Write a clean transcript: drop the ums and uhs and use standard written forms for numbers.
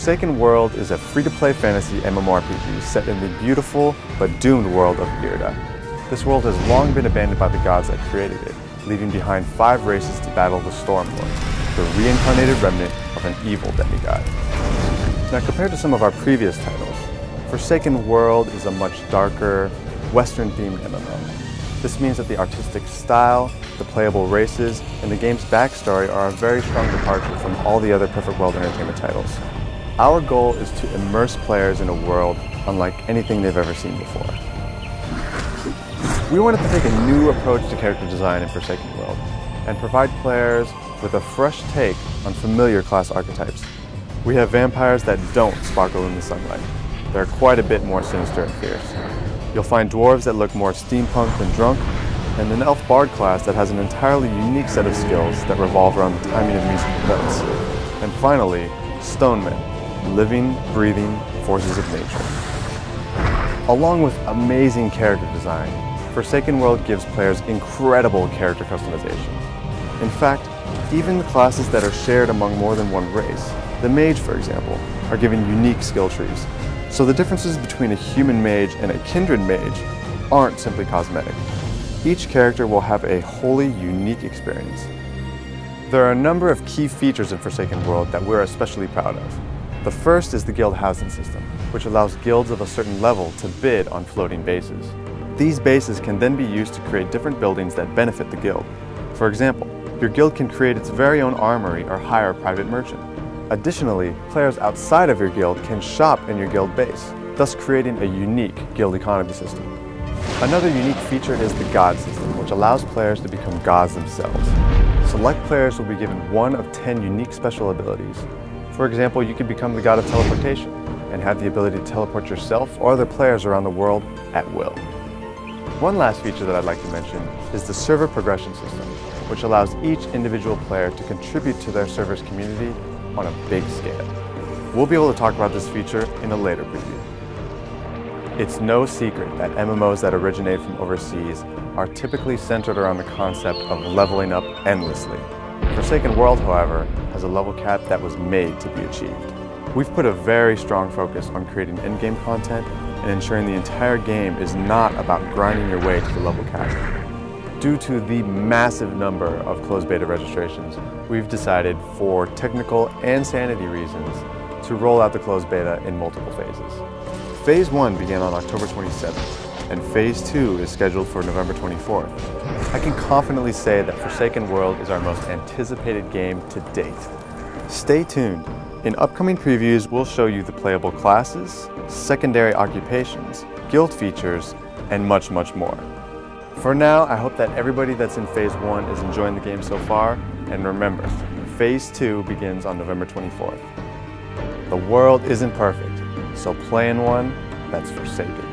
Forsaken World is a free-to-play fantasy MMORPG set in the beautiful but doomed world of Yrda. This world has long been abandoned by the gods that created it, leaving behind 5 races to battle the Stormlord, the reincarnated remnant of an evil demigod. Now, compared to some of our previous titles, Forsaken World is a much darker, Western-themed MMO. This means that the artistic style, the playable races, and the game's backstory are a very strong departure from all the other Perfect World Entertainment titles. Our goal is to immerse players in a world unlike anything they've ever seen before. We wanted to take a new approach to character design in Forsaken World and provide players with a fresh take on familiar class archetypes. We have vampires that don't sparkle in the sunlight. They're quite a bit more sinister and fierce. You'll find dwarves that look more steampunk than drunk, and an elf bard class that has an entirely unique set of skills that revolve around the timing of musical notes. And finally, stone men, living, breathing forces of nature. Along with amazing character design, Forsaken World gives players incredible character customization. In fact, even the classes that are shared among more than one race, the mage for example, are given unique skill trees. So the differences between a human mage and a kindred mage aren't simply cosmetic. Each character will have a wholly unique experience. There are a number of key features in Forsaken World that we're especially proud of. The first is the guild housing system, which allows guilds of a certain level to bid on floating bases. These bases can then be used to create different buildings that benefit the guild. For example, your guild can create its very own armory or hire a private merchant. Additionally, players outside of your guild can shop in your guild base, thus creating a unique guild economy system. Another unique feature is the god system, which allows players to become gods themselves. Select players will be given 1 of 10 unique special abilities. For example, you can become the god of teleportation and have the ability to teleport yourself or other players around the world at will. One last feature that I'd like to mention is the server progression system, which allows each individual player to contribute to their server's community on a big scale. We'll be able to talk about this feature in a later preview. It's no secret that MMOs that originate from overseas are typically centered around the concept of leveling up endlessly. Forsaken World, however, has a level cap that was made to be achieved. We've put a very strong focus on creating in-game content and ensuring the entire game is not about grinding your way to the level cap. Due to the massive number of closed beta registrations, we've decided, for technical and sanity reasons, to roll out the closed beta in multiple phases. Phase 1 began on October 27th, and Phase 2 is scheduled for November 24th. I can confidently say that Forsaken World is our most anticipated game to date. Stay tuned. In upcoming previews, we'll show you the playable classes, secondary occupations, guild features, and much, much more. For now, I hope that everybody that's in Phase 1 is enjoying the game so far, and remember, Phase 2 begins on November 24th. The world isn't perfect, so play in one that's forsaken.